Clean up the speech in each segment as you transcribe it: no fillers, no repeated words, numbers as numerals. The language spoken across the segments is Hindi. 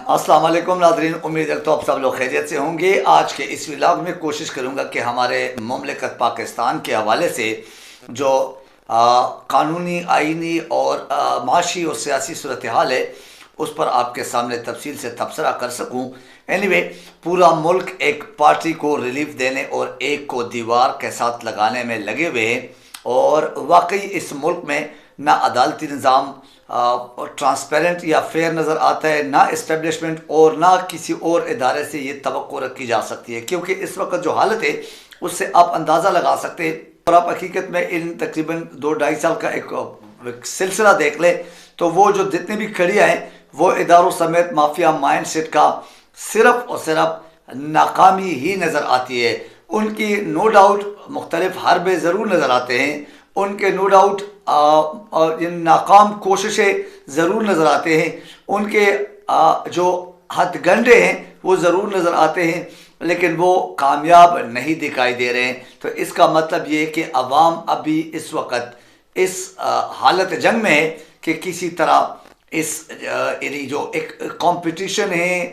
अस्सलाम वालेकुम नाज़रीन, उम्मीद है तो आप सब लोग खैरियत से होंगे। आज के इस व्लॉग में कोशिश करूंगा कि हमारे मुमलिकत पाकिस्तान के हवाले से जो कानूनी, आइनी और माशी और सियासी सूरत हाल है उस पर आपके सामने तफसील से तबसरा कर सकूं। एनीवे, पूरा मुल्क एक पार्टी को रिलीफ देने और एक को दीवार के साथ लगाने में लगे हुए हैं और वाकई इस मुल्क में ना अदालती निज़ाम ट्रांसपेरेंट या फेयर नज़र आता है, ना इस्टेब्लिशमेंट और ना किसी और इदारे से ये तवक्को रखी जा सकती है, क्योंकि इस वक्त जो हालत है उससे आप अंदाज़ा लगा सकते हैं। और आप हकीकत में इन तकरीबन 2-2.5 साल का एक सिलसिला देख ले तो वो जो जितनी भी खड़ियाँ हैं वो इदारों समेत माफिया माइंड सेट का सिर्फ और सिर्फ नाकामी ही नज़र आती है। उनकी नो डाउट मुख्तलिफ हरबे ज़रूर नज़र आते हैं, उनके नो डाउट नाकाम कोशिशें ज़रूर नज़र आते हैं, उनके जो हथगंडे हैं वो ज़रूर नज़र आते हैं, लेकिन वो कामयाब नहीं दिखाई दे रहे हैं। तो इसका मतलब ये कि अवाम अभी इस वक्त इस हालत जंग में है कि किसी तरह इस जो एक कंपटीशन है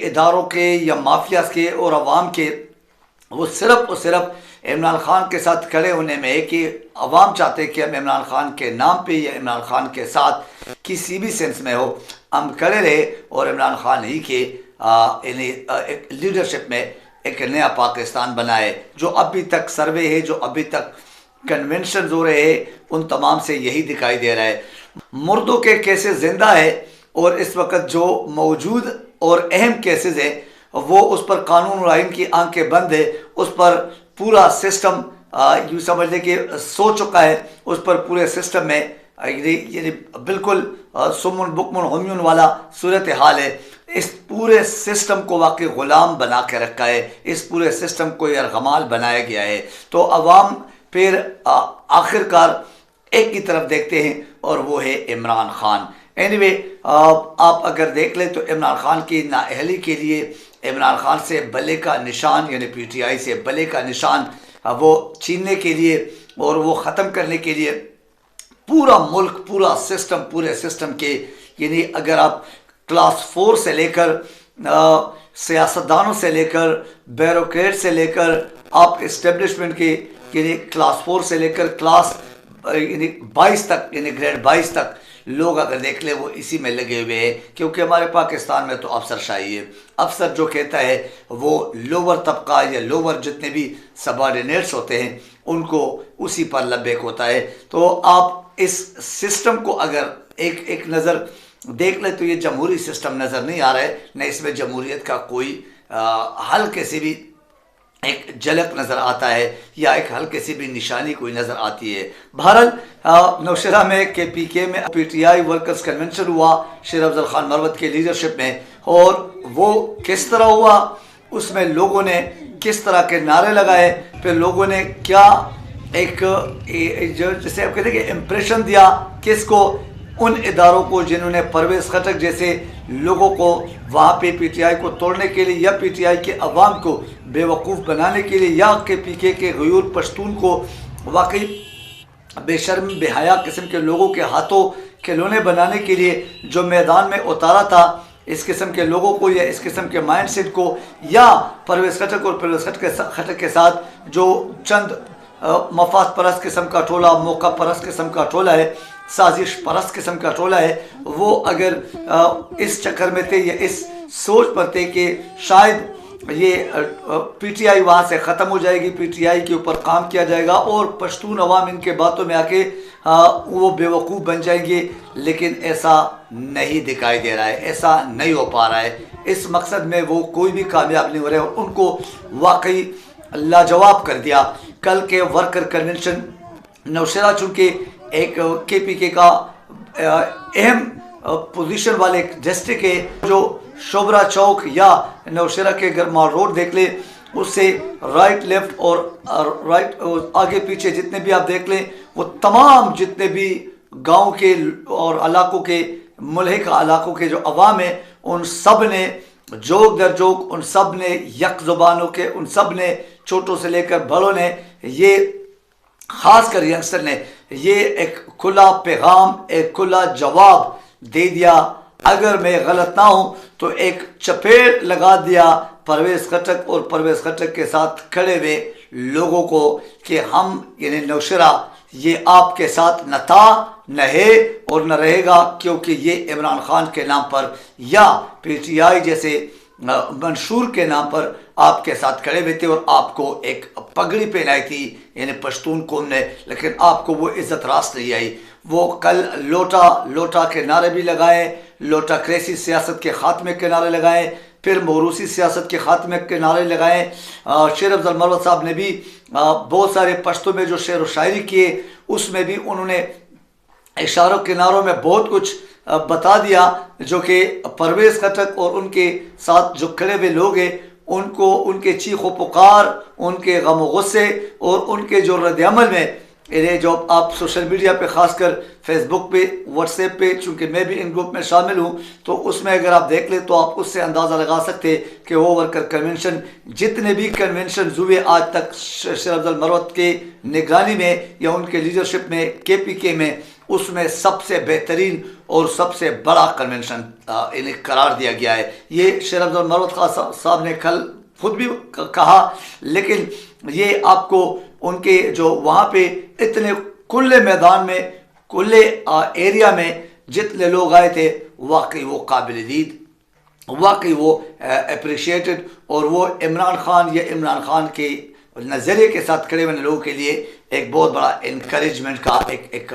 इदारों के या माफियाज के और अवाम के, वो सिर्फ और सिर्फ इमरान खान के साथ खड़े होने में है कि अवाम चाहते हैं कि हम इमरान खान के नाम पे या इमरान खान के साथ किसी भी सेंस में हो हम खड़े रहे और इमरान खान ही के एक लीडरशिप में एक नया पाकिस्तान बनाए। जो अभी तक सर्वे है, जो अभी तक कन्वेंशन हो रहे हैं, उन तमाम से यही दिखाई दे रहा है। मुर्दों के केसेस जिंदा है और इस वक्त जो मौजूद और अहम केसेस हैं वो उस पर कानून और आइन की आंखें बंद है, उस पर पूरा सिस्टम यूँ समझ लें कि सो चुका है, उस पर पूरे सिस्टम में ये बिल्कुल सुमुन बुकमुन हुम्युन वाला सूरत हाल है। इस पूरे सिस्टम को वाकई ग़ुलाम बना के रखा है, इस पूरे सिस्टम को यरगमाल बनाया गया है। तो अवाम फिर आखिरकार एक की तरफ देखते हैं और वो है इमरान खान। एनीवे, आप अगर देख लें तो इमरान खान की नाअहली के लिए इमरान खान से बल्ले का निशान यानी पीटीआई से बल्ले का निशान वो छीनने के लिए और वो ख़त्म करने के लिए पूरा मुल्क, पूरा सिस्टम, पूरे सिस्टम के यानी अगर आप क्लास 4 से लेकर सियासतदानों से लेकर ब्यूरोक्रेट से लेकर आप इस्टेब्लिशमेंट के यानी क्लास 4 से लेकर क्लास यानी 22 तक यानी ग्रेड 22 तक लोग अगर देख ले वो इसी में लगे हुए हैं, क्योंकि हमारे पाकिस्तान में तो अफसरशाही है। अफसर जो कहता है वो लोअर तबका या लोअर जितने भी सबॉर्डिनेट्स होते हैं उनको उसी पर लब्बेक होता है। तो आप इस सिस्टम को अगर एक नज़र देख ले तो ये जमहूरी सिस्टम नज़र नहीं आ रहा है, न इसमें जमहूरियत का कोई हल्के से भी एक झलक नज़र आता है या एक हल्के से भी निशानी कोई नज़र आती है। बहरहाल नौशहरा में KPK में PTI वर्कर्स कन्वेंशन हुआ शेर अफजल खान मरवत के लीडरशिप में, और वो किस तरह हुआ, उसमें लोगों ने किस तरह के नारे लगाए, फिर लोगों ने क्या एक जो जैसे आप कहते हैं कि इम्प्रेशन दिया किसको, उन इदारों को जिन्होंने परवेज़ खटक जैसे लोगों को वहाँ पे PTI को तोड़ने के लिए या PTI के अवाम को बेवकूफ़ बनाने के लिए या KPK के गयूर पश्तून को वाकई बेशर्म बेहया किस्म के लोगों के हाथों खिलौने बनाने के लिए जो मैदान में उतारा था, इस किस्म के लोगों को या इस किस्म के माइंड सेट को, या परवेज़ खटक और परवेज़ खटक के साथ जो चंद मफाद परस्त किस्म का टोला, मौका परस्त किस्म का टोला है, साजिश परस्त किस्म का टोला है, वो अगर इस चक्कर में थे या इस सोच पर थे कि शायद ये PTI वहाँ से ख़त्म हो जाएगी, PTI के ऊपर काम किया जाएगा और पश्तून अवाम इनके बातों में आके वो बेवकूफ़ बन जाएंगे, लेकिन ऐसा नहीं दिखाई दे रहा है, ऐसा नहीं हो पा रहा है। इस मकसद में वो कोई भी कामयाब नहीं हो रहे और उनको वाकई लाजवाब कर दिया। कल के वर्कर कन्वेंशन नौशहरा चूँकि एक KPK का अहम पोजीशन वाले डिस्ट्रिक्ट है, जो शोबरा चौक या नौशहरा के अगर माल रोड देख ले उससे राइट लेफ्ट और राइट आगे पीछे जितने भी आप देख लें वो तमाम जितने भी गांव के और इलाकों के मुल्हिका इलाकों के जो अवाम है उन सब ने जोक दर जोक, उन सब ने यक ज़ुबानों के, उन सब ने छोटों से लेकर बड़ों ने, ये ख़ासकर यंगस्टर ने ये एक खुला पैगाम, एक खुला जवाब दे दिया अगर मैं गलत ना हूं तो एक चपेट लगा दिया परवेज खटक और परवेज खटक के साथ खड़े हुए लोगों को कि हम यानी नौशेरा ये आपके साथ न था, न है और न रहेगा, क्योंकि ये इमरान खान के नाम पर या पीटीआई जैसे मंशूर के नाम पर आपके साथ खड़े हुए थे और आपको एक पगड़ी पहनाई थी यानी पश्तून कौम ने, लेकिन आपको वो इज्जत रास नहीं आई। वो कल लोटा लोटा के नारे भी लगाए, लोटा क्रेसी सियासत के खात्मे के नारे लगाए, फिर मोरूसी सियासत के खात्मे के नारे लगाए। शेर अफजल मरवत साहब ने भी बहुत सारे पश्तों में जो शेर व शायरी किए उसमें भी उन्होंने इशारों किनारों में बहुत कुछ बता दिया, जो कि परवेज खटक और उनके साथ जो खड़े हुए लोग हैं उनको उनके चीखो पुकार, उनके गम गुस्से और उनके जो रद्द-ए-अमल में इन्हें जो आप सोशल मीडिया पे खासकर फेसबुक पे, व्हाट्सएप पे, चूँकि मैं भी इन ग्रुप में शामिल हूँ तो उसमें अगर आप देख ले तो आप उससे अंदाज़ा लगा सकते कि वो वर्कर कन्वेंशन जितने भी कन्वेंशन हुए आज तक शेर अफजल मरवत के निगरानी में या उनके लीडरशिप में KPK में, उसमें सबसे बेहतरीन और सबसे बड़ा कन्वेंशन इन्हें करार दिया गया है। ये शेर अफजल मरवत खान साहब ने कल खुद भी कहा, लेकिन ये आपको उनके जो वहाँ पे इतने खुले मैदान में, खुले एरिया में जितने लोग आए थे, वाकई वो काबिल दीद, वाकई वो अप्रिशिएटेड, और वो इमरान खान या इमरान खान के नज़रिए के साथ खड़े हुए लोगों के लिए एक बहुत बड़ा इनकरेजमेंट का एक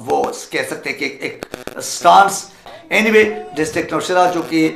वो कह सकते हैं कि एक स्टांस। एनीवे, डिस्ट्रिक्ट नौशेरा जो कि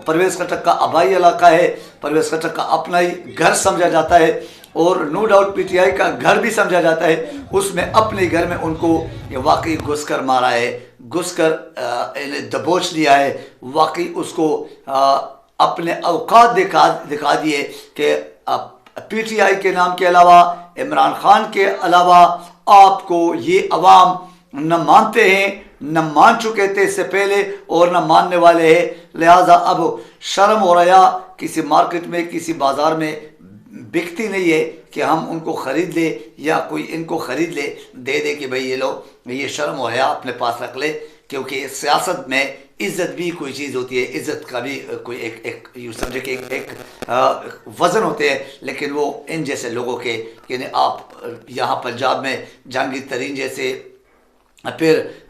परवेज खटक का आबाई इलाका है, परवेज खटक का अपना ही घर समझा जाता है और नो डाउट PTI का घर भी समझा जाता है, उसमें अपने घर में उनको ये वाकई घुसकर मारा है, घुसकर इन्हें दबोच लिया है, वाकई उसको अपने औकात दिखा दिए कि PTI के नाम के अलावा, इमरान खान के अलावा आपको ये अवाम न मानते हैं, न मान चुके थे इससे पहले और न मानने वाले हैं। लिहाजा अब शर्म हो रहा किसी मार्केट में, किसी बाजार में बिकती नहीं है कि हम उनको ख़रीद ले या कोई इनको ख़रीद ले, दे दे कि भाई ये लो, ये शर्म हो रहा अपने पास रख ले, क्योंकि सियासत में इज़्ज़त भी कोई चीज़ होती है, इज़्ज़त का भी कोई एक यूँ समझे कि एक वज़न होते हैं, लेकिन वो इन जैसे लोगों के, यानी आप यहाँ पंजाब में जहांगीर तरीन जैसे, फिर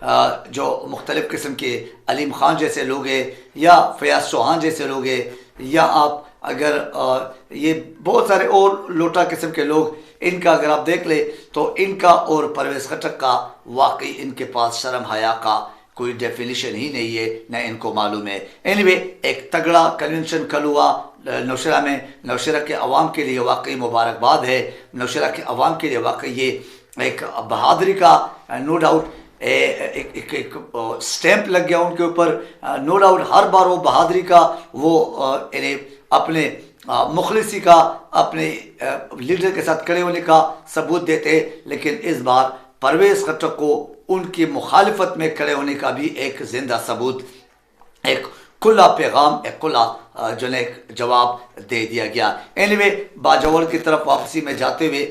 जो मुख्तलिफ़ किस्म के अलीम खान जैसे लोग हैं या फयाज चौहान जैसे लोग हैं, या आप अगर ये बहुत सारे और लोटा किस्म के लोग, इनका अगर आप देख ले तो इनका और परवेज खटक का वाकई इनके पास शर्म हया का कोई डेफिनेशन ही नहीं है, न इनको मालूम है। एनीवे, एक तगड़ा कन्वेंशन कल हुआ नौशेरा में। नौशेरा के अवाम के लिए वाकई मुबारकबाद है, नौशेरा के अवाम के लिए वाकई ये एक बहादुरी का नो डाउट एक स्टैंप लग गया उनके ऊपर। नो डाउट हर बार वो बहादुरी का वो इन्हें अपने मुखलिसी का, अपने लीडर के साथ खड़े होने का सबूत देते, लेकिन इस बार परवेज खटक को उनकी मुखालिफत में खड़े होने का भी एक जिंदा सबूत, एक खुला पैगाम, एक खुला जो है जवाब दे दिया गया। एनीवे, बाजौड़ की तरफ वापसी में जाते हुए,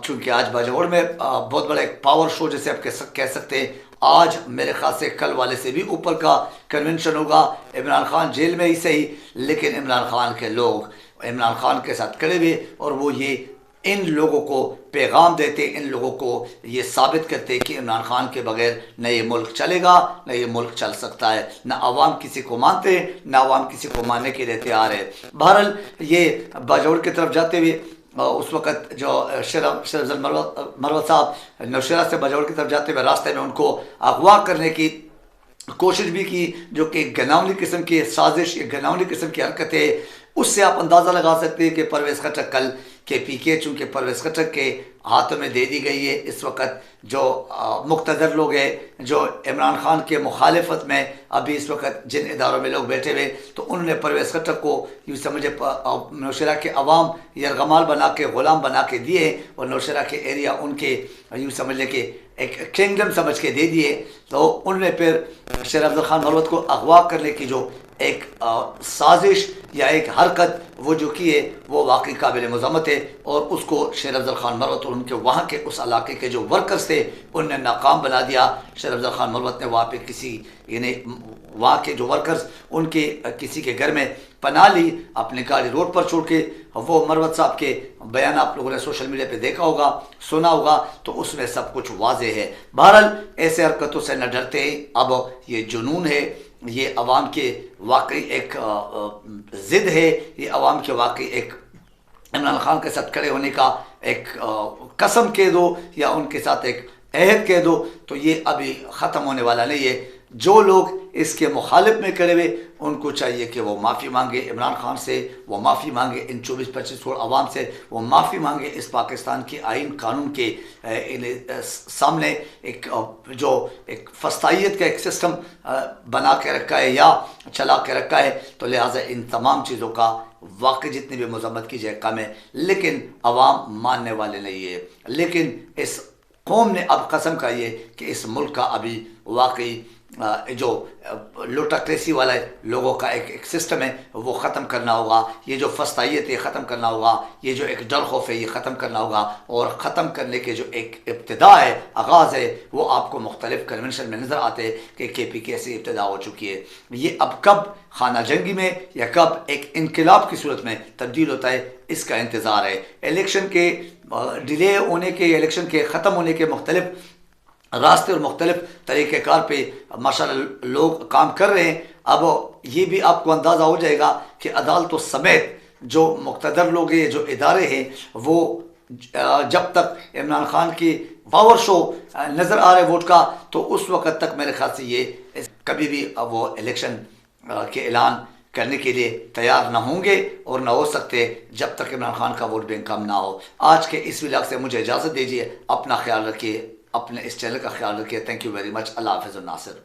चूँकि आज बाजौड़ में बहुत बड़ा एक पावर शो जैसे आप कह सकते हैं, आज मेरे ख्याल से कल वाले से भी ऊपर का कन्वेंशन होगा। इमरान खान जेल में ही सही, लेकिन इमरान खान के लोग इमरान खान के साथ खड़े हुए और वो ये इन लोगों को पैगाम देते, इन लोगों को ये साबित करते कि इमरान खान के बगैर न ये मुल्क चलेगा, न ये मुल्क चल सकता है, न आवाम किसी को मानते हैं, न आवाम किसी को मानने के लिए तैयार है। बहरहाल, ये बाजौड़ की तरफ जाते हुए उस वक़्त जो शेर अफजल मरवत साहब नौशेरा से बाजौड़ की तरफ जाते हुए रास्ते में उनको अगवा करने की कोशिश भी की, जो कि घिनौनी किस्म की साजिश, घिनौनी किस्म की हरकत है। उससे आप अंदाज़ा लगा सकते हैं कि परवेज खटक कल KPK चूँकि परवेज खटक के हाथों में दे दी गई है, इस वक्त जो मुक़्तदर लोग हैं, जो इमरान खान के मुखालिफत में अभी इस वक्त जिन इदारों में लोग बैठे हुए, तो उन्होंने परवेज खटक को यूँ समझे नौशेरा के अवाम यरगमाल बना के, ग़ुलाम बना के दिए और नौशेरा के एरिया उनके यूँ समझ लें कि एक किंगडम समझ के दे दिए। तो उन्होंने फिर शेर अफजल खान मरवत को अगवा करने की जो एक साजिश या एक हरकत वो जो की है वो वाकई काबिल मज़म्मत है, और उसको शेर अफजल खान मरवत और उनके वहाँ के उस इलाके के जो वर्कर्स थे उनने नाकाम बना दिया। शेर अफजल खान मरवत ने वहाँ पे किसी यानी वहाँ के जो वर्कर्स उनके किसी के घर में पनाह ली, अपनी गाड़ी रोड पर छोड़ के। वो मरवत साहब के बयान आप लोगों ने सोशल मीडिया पे देखा होगा, सुना होगा, तो उसमें सब कुछ वाजे है। बहरहाल ऐसे हरकतों से न डरते हैं, अब ये जुनून है, ये अवाम के वाकई एक ज़िद है, ये अवाम के वाकई एक इमरान खान के साथ खड़े होने का एक कसम कह दो या उनके साथ एक अहद कह दो, तो ये अभी ख़त्म होने वाला नहीं है। जो लोग इसके मुखालिफ में खड़े हुए उनको चाहिए कि वो माफ़ी मांगे इमरान खान से, वो माफ़ी मांगे इन 24-25 करोड़ अवाम से, वो माफ़ी मांगे इस पाकिस्तान के आइन कानून के सामने एक जो एक फस्तायत का एक सिस्टम बना के रखा है या चला के रखा है। तो लिहाजा इन तमाम चीज़ों का वाकई जितनी भी मजम्मत की जाए कम है, लेकिन अवाम मानने वाले नहीं है। लेकिन इस कौम ने अब कसम खाई है कि इस मुल्क का अभी वाकई जो लोटाक्रेसी वाला लोगों का एक सिस्टम है वो ख़त्म करना होगा। ये जो फस्तायत है ख़त्म करना होगा, ये जो एक डर खौफ है ये ख़त्म करना होगा, और ख़त्म करने के जो एक इब्तिदा है, आगाज़ है, वो आपको मुख्तलिफ कन्वेंशन में नज़र आते हैं कि KPK से इब्तिदा हो चुकी है। ये अब कब खाना जंगी में या कब एक इनकलाब की सूरत में तब्दील होता है, इसका इंतज़ार है। इलेक्शन के डिले होने के, इलेक्शन के ख़त्म होने के मुख्तलिफ रास्ते और मुख्तलिफ तरीक़ेकार पे माशाअल्लाह लोग काम कर रहे हैं। अब ये भी आपको अंदाज़ा हो जाएगा कि अदालतों समेत जो मुक़्तदर लोग हैं, जो इदारे हैं, वो जब तक इमरान खान की पावर शो नज़र आ रहा है वोट का, तो उस वक़्त तक मेरे ख्याल से ये कभी भी वो इलेक्शन के ऐलान करने के लिए तैयार ना होंगे और ना हो सकते जब तक इमरान खान का वोट बैंक कम ना हो। आज के इस व्लॉग से मुझे इजाज़त दीजिए। अपना ख्याल रखिए, अपने इस चैनल का ख्याल रखिए। Thank you very much. अल्लाह हाफ़िज़ नासिर।